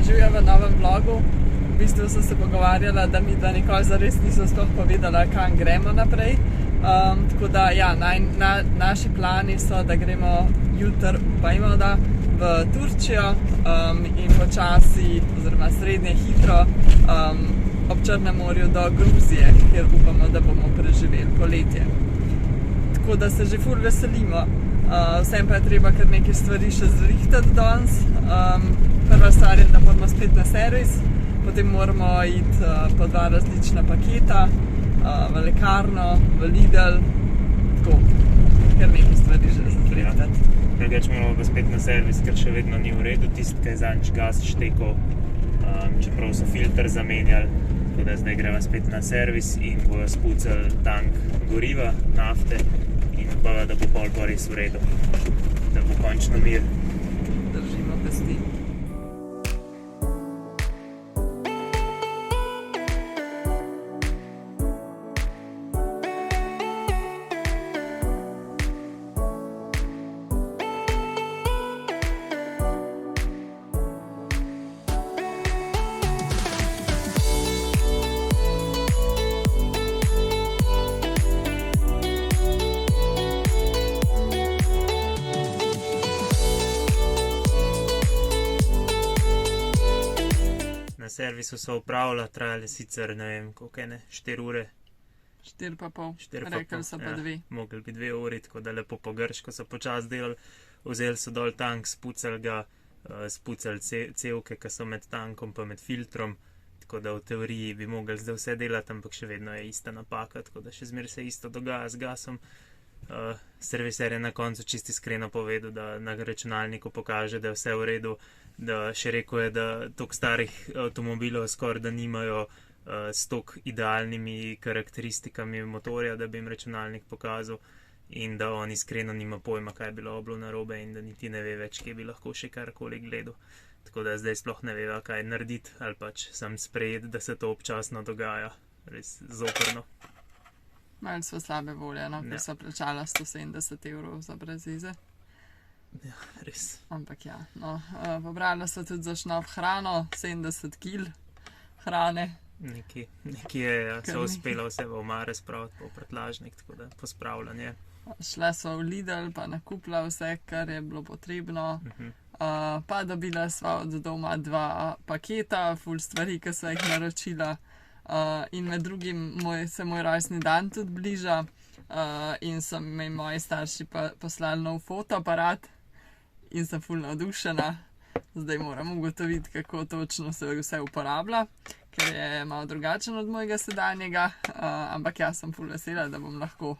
Živijo v novem vlogu. V bistvu so se pogovarjala, da mi da nikoli zares niso sploh povedala, kam gremo naprej. Tako da, ja, naši plani so, da gremo jutri, upajmo, da v Turčijo in počasi, oziroma srednje hitro ob Črnem morju do Gruzije, kjer upamo, da bomo preživeli poletje. Tako da se že ful veselimo. Vsem pa je treba kar nekaj stvari še zrihtati danes. Prva stvar je, da moramo spet na servis, potem moramo iti po 2 različna paketa, v lekarno, v Lidl, tako, kar nekaj stvari že zrihtati. Drugače moramo pa spet na servis, ker še vedno ni v redu tisti, ki je zadnjič gas štekal, čeprav so filter zamenjali, tako da zdaj greva spet na servis in bojo spucali tank goriva, nafte in upava, da bo pol pa res v redu, da bo končno mir. Držimo pesti. Na servisu so opravila, trajale sicer, ne vem, koliko je, 4 ure. 4,5. Rekli so pa 2. Mogli bi 2 uri, tako da lepo po grško so počas delali. Vzeli so dol tank, spucali ga, spucali cevke, ki so med tankom pa med filtrom, tako da v teoriji bi mogli zdaj vse delati, ampak še vedno je ista napaka, tako da še zmeraj se isto dogaja z gasom. Serviser je na koncu čisto iskreno povedal, da na računalniku pokaže, da je vse v redu, da še rekel je, da toliko starih avtomobilov skoraj da nimajo s toliko idealnimi karakteristikami motorja, da bi jim računalnik pokazal in da on iskreno nima pojma, kaj je bilo oblo narobe in da niti ne ve več, kje bi lahko še karkoli gledal. Tako da zdaj sploh ne veva, kaj narediti ali pač sam sprejeti, da se to občasno dogaja. Res zoprno. Malo so slabe volje, no, ker so plačala 170 € za brezize. Ja, res. Ampak ja, no, pobrala so tudi za šnop hrano, 70 kg hrane. Nekje je, ja, so uspela vse v omare spraviti po pretlažnik, tako da pospravljanje. Šla so v Lidl, pa nakupila vse, kar je bilo potrebno. Pa dobila sva od doma 2 paketa, ful stvari, ki so jih naročila. In med drugim se moj rojstni dan tudi bliža in so mi moji starši poslali nov fotoaparat in sem ful navdušena. Zdaj moram ugotoviti, kako točno se vse uporablja, ker je malo drugačen od mojega sedanjega, ampak jaz sem ful vesela, da bom lahko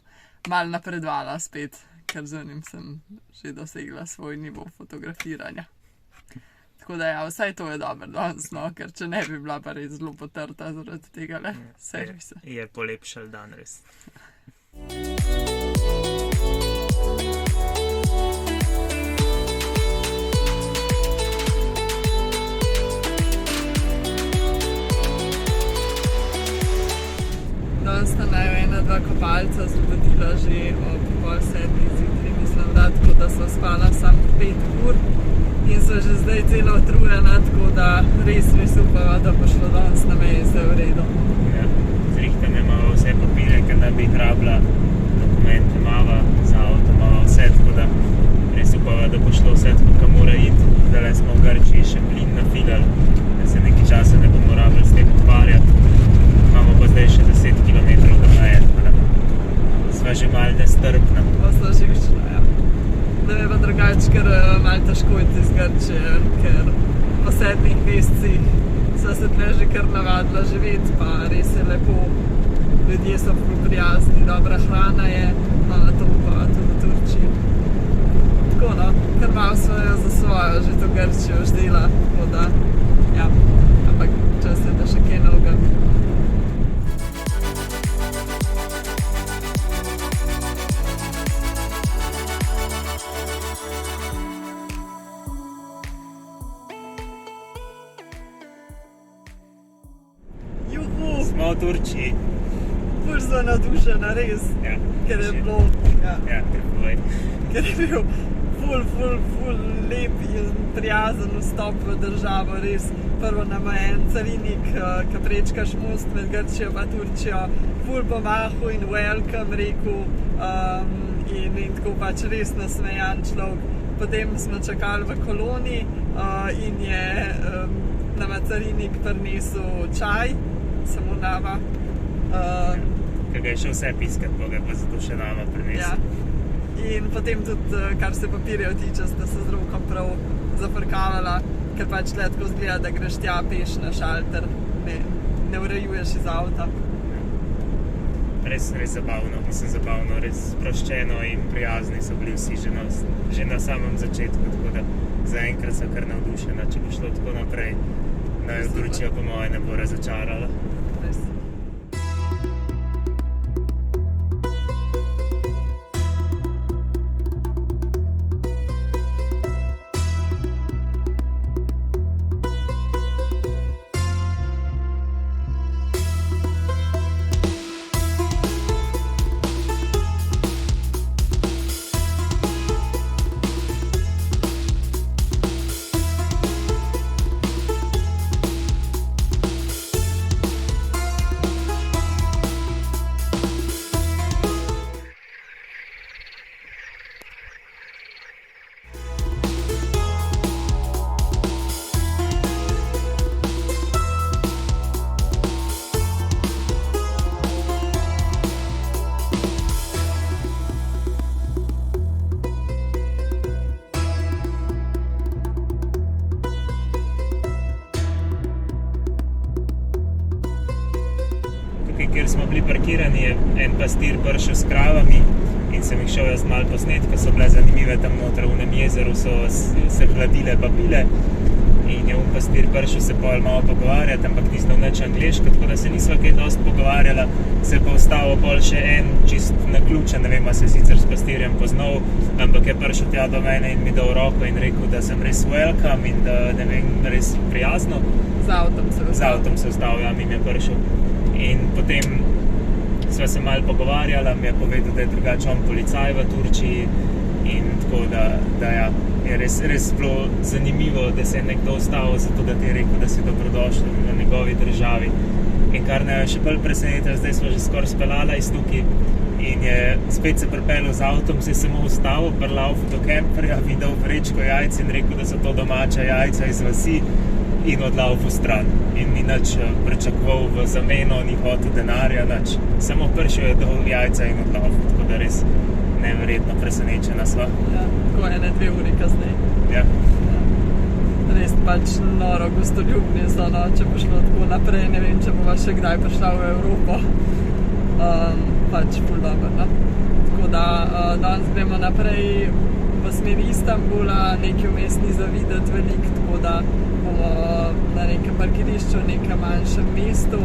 malo napredovala spet, ker z njim sem že dosegla svoj nivo fotografiranja. Tako da ja, vsaj to je dobro danes, no, ker če ne bi bila pa res zelo potrta zaradi tega servisa. Je polepšal dan res. Danes sta naju 1-2 kopalca zbudila že ob 6:30 zjutraj, mislim, da, tako da so spala samo 5 ur. In so že zdaj celo utrujena, tako da res upava, da bo šlo danes na meji vse v redu. Ja, zrihtane imava vse papirje, ker da bi jih rabila, dokumente imava, za avto imava vse, tako da res upava, da bo šlo vse tako, ka mora iti. Zdaj smo v Grčiji še plin nafilali, da se nekaj časa ne bomo rabili s tem ukvarjati. Imamo pa zdaj še 10 km do meje, tako da sva že malo nestrpna. Sva že višla, ja. Da je pa drugače, ker malo težko iti iz Grčije, ker po 7 mesecih sva se tle že kar navadila živeti, pa res je lepo. Ljudje so ful prijazni, dobra hrana je, to upava tudi v Turčiji. Tako no, kar malo sva jo za svojo že to Grčijo ždela, tako da, ja, ampak čas je, da še kaj novega. Smo v Turčiji. Ful sva navdušena, res. Ja, ker je bilo, ja, te povej. Ker je bil ful lep in prijazen vstop v državo, res. Prvo nama je en carinik, ki prečkaš most med Grčijo pa Turčijo, ful pomahal in welcome rekel, in tako pač res nasmejan človek. Potem smo čakali v koloni, in je nama carinik prinesel čaj, samo nama. Ki ga je šel vse piskat, pa ga pa zato še nama prinesel. Ja. In potem tudi, kar se papirjev tiče, sta se z Rokom prav zafrkavala, ker pač le tako zgleda, da greš tja peš na šalter, ne urejuješ iz avta. Res zabavno, res sproščeno in prijazni so bili vsi že na samem začetku, tako da zaenkrat sem kar navdušena, če bo šlo tako naprej, da jo Turčija po moje ne bo razočarala. Res. Kjer smo bili parkirani, je en pastir prišel s kravami in sem jih šel jaz malo posnet, ker so bile zanimive tam noter v nem jezeru, so se hladile pa pile in je pastir prišel se pol malo pogovarjati, ampak ni znal nič angleško, tako da se nisva kaj dosti pogovarjala, se pa ustavil pol še en čist naključen, ne vem, a se sicer s pastirjem poznal, ampak je prišel tja do mene in mi dal roko in rekel, da sem res welcome in da, ne vem, res prijazno. Z avtom se ustavil, ja, mi je prišel. In potem sva se malo pogovarjala, mi je povedal, da je drugače on policaj v Turčiji in tako da ja, je res bilo zanimivo, da se je nekdo ustavil zato, da ti je rekel, da si dobrodošel v njegovi državi. In kar ne je še bolj presenetilo, zdaj smo že skoraj speljala iz tukaj in je spet se pripeljal z avtom, se je samo ustavil, prlaufu do kemperja, videl vrečko jajc in rekel, da so to domača jajca iz vasi in odlaufu stran. In ni nič pričakoval v zameno, ni hotel denarja, nič. Samo prišel je dol jajca in odlaufu, tako da res neverjetno presenečena sva. Ja, tako 1-2 uri kasneje. Ja. Res pač noro gostoljubni so, no, če bo šlo tako naprej, ne vem, če bova še kdaj prišla v Evropo. Pač ful dobro, no. Tako da danes gremo naprej v smeri Istanbula, nekaj vmes ni za videti veliko, tako da bomo na nekem parkirišču, v nekem manjšem mestu.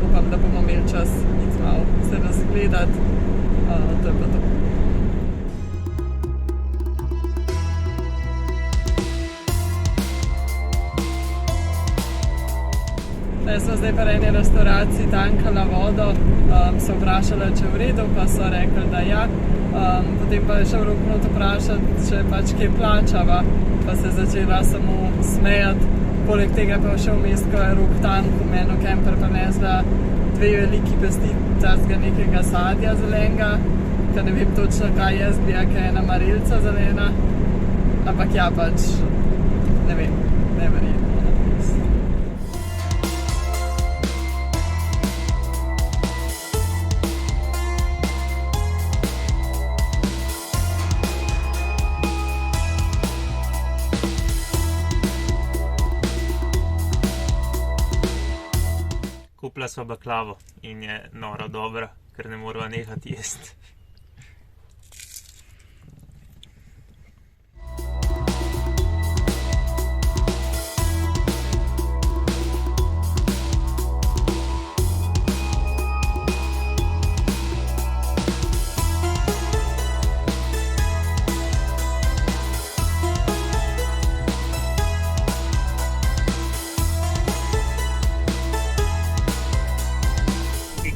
Upam, da bomo imeli čas iti malo se razgledati. To je pa to. Jaz sem zdaj pa eni restauraciji tankala vodo, so vprašala, če je v redu, pa so rekli, da ja. Potem pa je šel Rok not vprašati, če pač kaj plačava, pa se je začela samo smejati. Poleg tega pa je šel vmes, ko je Rok tanko meni v kemper prinesla 2 veliki pesti tazga nekega sadja zelenega, ker ne vem točno, kaj je, zgleda, ker je ena marelica zelena, ampak ja, pač ne vem, neverjetno. Kupila sva baklavo in je noro dobra, ker ne morava nehati jesti.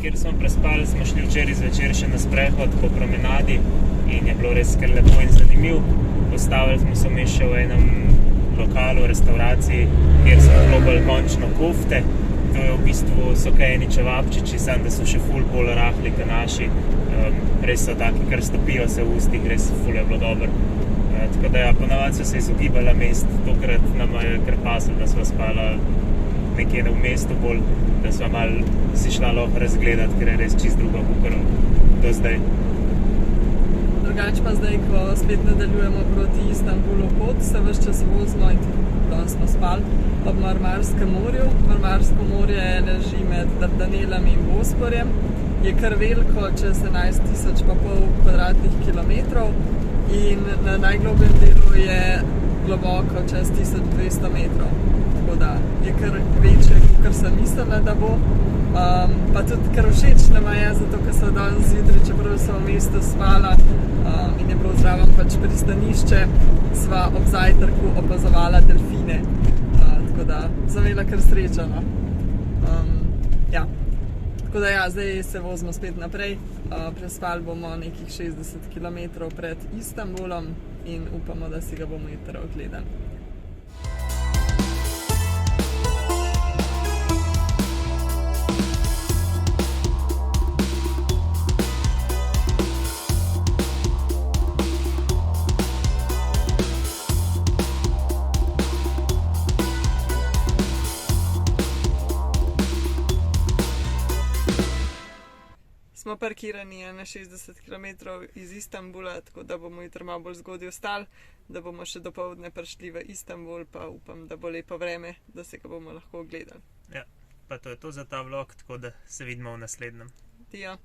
Kjer smo prespali, smo šli včeraj zvečer še na sprehod po promenadi in je bilo res kar lepo in zanimivo. Postavili smo se vmes še v enem lokalu, restauraciji, kjer smo probali končno kofte. To je v bistvu so kaj eni čevapčiči, samo da so še ful bolj rahli kot naši. Res so taki, kar stopijo se v ustih, res ful je bilo dobro. Tako da ja, ponavadi so se izogibala mest, tokrat nam je kar pasilo, da sva spala nekje v mestu bolj, da sva malo si šla lahko razgledati, ker je res čist drugo kakor do zdaj. Drugače pa zdaj, ko spet nadaljujemo proti Istanbulu pot, se ves čas vozimo in danes smo spali ob Marmarskem morju. Marmarsko morje leži med Dardanelami in Bosporjem. Je kar veliko, čez 11,5 kvadratnih kilometrov in na najglobjem delu je globoko čez 1200 metrov. Tako da je kar večje, kot sem mislila, da bo. Pa tudi kar všeč nama je, zato ker so danes zjutraj, čeprav so v mestu spala in je bilo zraven pač pristanišče, sva ob zajtrku opazovala delfine. Tako da sem imela kar srečo, no. Ja. Tako da ja, zdaj se vozimo spet naprej. Prespali bomo nekih 60 km pred Istanbulom in upamo, da si ga bomo jutro ogledali. Smo parkirani na 60 km iz Istanbula, tako da bomo jutro malo bolj zgodaj vstali, da bomo še dopoldne prišli v Istanbul, pa upam, da bo lepo vreme, da se ga bomo lahko ogledali. Ja, pa to je to za ta vlog, tako da se vidimo v naslednjem. Dio.